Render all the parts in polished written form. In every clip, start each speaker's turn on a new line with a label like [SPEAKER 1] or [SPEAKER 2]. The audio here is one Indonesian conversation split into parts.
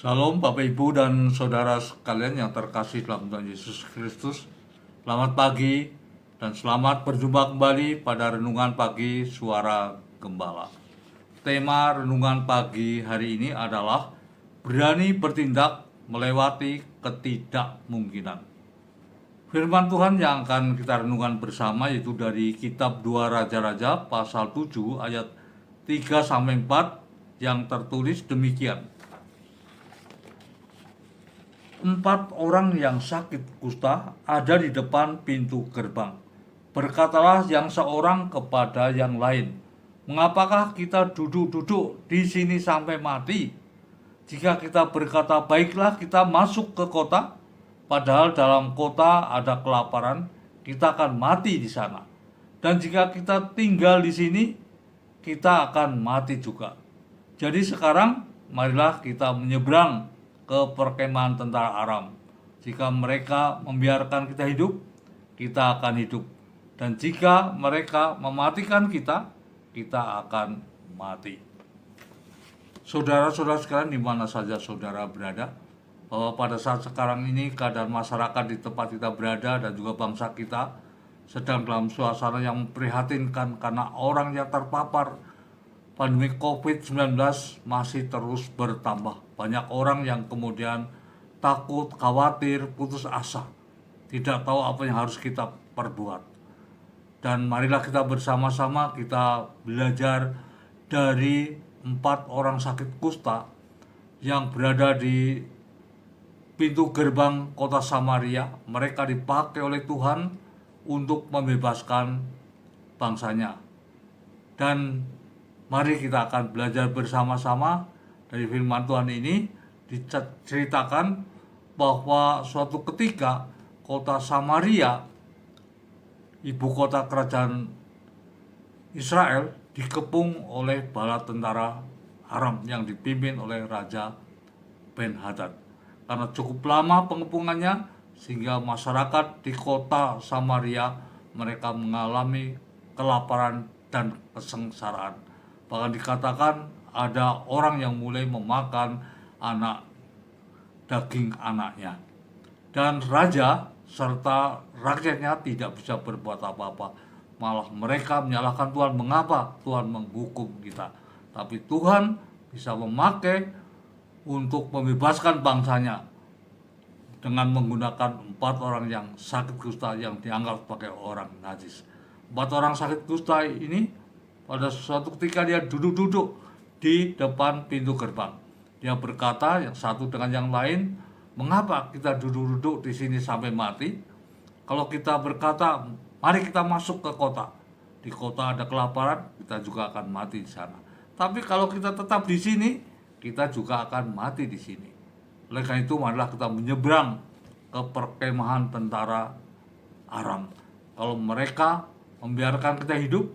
[SPEAKER 1] Salam Bapak Ibu dan Saudara sekalian yang terkasih dalam Tuhan Yesus Kristus. Selamat pagi dan selamat berjumpa kembali pada Renungan Pagi Suara Gembala. Tema Renungan Pagi hari ini adalah berani bertindak melewati ketidakmungkinan. Firman Tuhan yang akan kita renungkan bersama yaitu dari kitab 2 Raja-Raja pasal 7 ayat 3-4 yang tertulis demikian. 4 orang yang sakit kusta ada di depan pintu gerbang. Berkatalah yang seorang kepada yang lain, "Mengapakah kita duduk-duduk di sini sampai mati? Jika kita berkata, baiklah kita masuk ke kota, padahal dalam kota ada kelaparan, kita akan mati di sana. Dan jika kita tinggal di sini, kita akan mati juga. Jadi sekarang marilah kita menyeberang ke perkemahan tentara Aram. Jika mereka membiarkan kita hidup, kita akan hidup. Dan jika mereka mematikan kita, kita akan mati." Saudara-saudara sekalian, di mana saja saudara berada, bahwa pada saat sekarang ini keadaan masyarakat di tempat kita berada dan juga bangsa kita sedang dalam suasana yang memprihatinkan karena orang yang terpapar pandemi COVID-19 masih terus bertambah. Banyak orang yang kemudian takut, khawatir, putus asa, tidak tahu apa yang harus kita perbuat. Dan marilah kita bersama-sama kita belajar dari 4 orang sakit kusta yang berada di pintu gerbang kota Samaria. Mereka dipakai oleh Tuhan untuk membebaskan bangsanya. Dan mari kita akan belajar bersama-sama dari firman Tuhan ini. Diceritakan bahwa suatu ketika kota Samaria, ibu kota kerajaan Israel, dikepung oleh bala tentara Aram yang dipimpin oleh Raja Ben-Hadad. Karena cukup lama pengepungannya, sehingga masyarakat di kota Samaria mereka mengalami kelaparan dan kesengsaraan. Bahkan dikatakan ada orang yang mulai memakan daging anaknya. Dan raja serta rakyatnya tidak bisa berbuat apa-apa. Malah mereka menyalahkan Tuhan, mengapa Tuhan menghukum kita. Tapi Tuhan bisa memakai untuk membebaskan bangsanya dengan menggunakan 4 orang yang sakit kusta yang dianggap sebagai orang najis. 4 orang sakit kusta ini pada suatu ketika dia duduk-duduk di depan pintu gerbang. Dia berkata yang satu dengan yang lain, "Mengapa kita duduk-duduk di sini sampai mati? Kalau kita berkata, mari kita masuk ke kota. Di kota ada kelaparan, kita juga akan mati di sana. Tapi kalau kita tetap di sini, kita juga akan mati di sini. Oleh karena itu, marilah kita menyeberang ke perkemahan tentara Aram. Kalau mereka membiarkan kita hidup,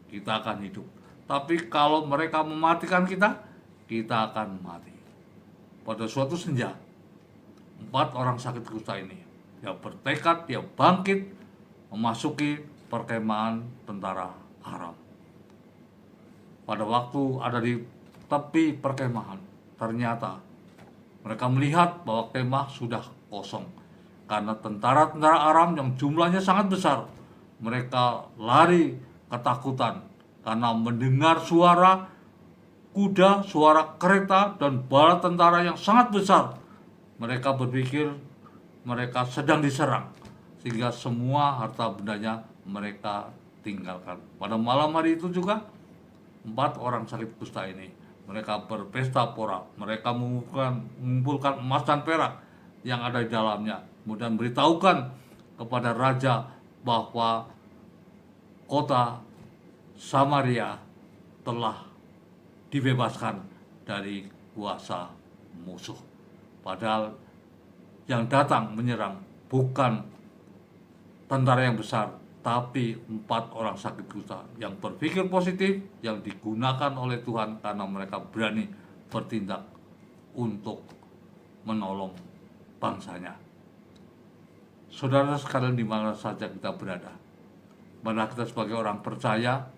[SPEAKER 1] kita akan hidup. Tapi kalau mereka mematikan kita, kita akan mati." Pada suatu senja, 4 orang sakit kusta ini, dia bertekad, dia bangkit, memasuki perkemahan tentara Aram. Pada waktu ada di tepi perkemahan, ternyata mereka melihat bahwa kemah sudah kosong. Karena tentara-tentara Aram yang jumlahnya sangat besar, mereka lari ketakutan karena mendengar suara kuda, suara kereta, dan bala tentara yang sangat besar. Mereka berpikir mereka sedang diserang, sehingga semua harta bendanya mereka tinggalkan. Pada malam hari itu juga 4 orang sakit kusta ini, mereka berpesta pora. Mereka mengumpulkan emas dan perak yang ada di dalamnya, kemudian beritahukan kepada raja bahwa kota Samaria telah dibebaskan dari kuasa musuh. Padahal yang datang menyerang bukan tentara yang besar, tapi 4 orang sakit kusta yang berpikir positif, yang digunakan oleh Tuhan karena mereka berani bertindak untuk menolong bangsanya. Saudara sekalian, di mana saja kita berada, marilah kita sebagai orang percaya,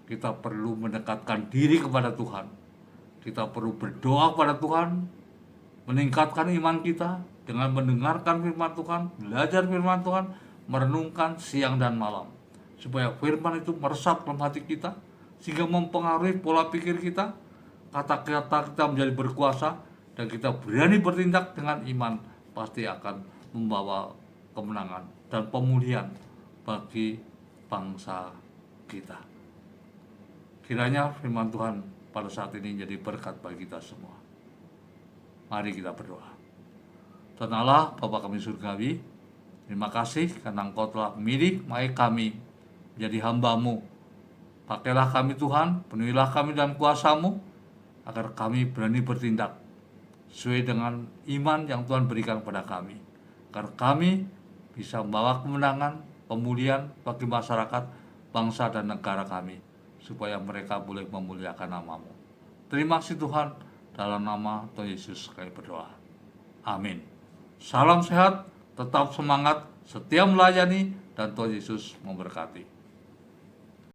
[SPEAKER 1] kita perlu mendekatkan diri kepada Tuhan. Kita perlu berdoa kepada Tuhan, meningkatkan iman kita dengan mendengarkan firman Tuhan, belajar firman Tuhan, merenungkan siang dan malam, supaya firman itu meresap dalam hati kita, sehingga mempengaruhi pola pikir kita, kata-kata kita menjadi berkuasa, dan kita berani bertindak dengan iman, pasti akan membawa kemenangan dan pemulihan bagi bangsa kita. Kiranya firman Tuhan pada saat ini jadi berkat bagi kita semua. Mari kita berdoa. Tuhan Allah, Bapa kami surgawi, terima kasih karena Engkau telah memilih kami menjadi hamba-Mu. Pakailah kami Tuhan, penuhilah kami dalam kuasa-Mu, agar kami berani bertindak sesuai dengan iman yang Tuhan berikan kepada kami, agar kami bisa membawa kemenangan, pemulihan bagi masyarakat, bangsa dan negara kami, supaya mereka boleh memuliakan nama-Mu. Terima kasih Tuhan, dalam nama Tuhan Yesus kami berdoa. Amin. Salam sehat, tetap semangat, setia melayani, dan Tuhan Yesus memberkati.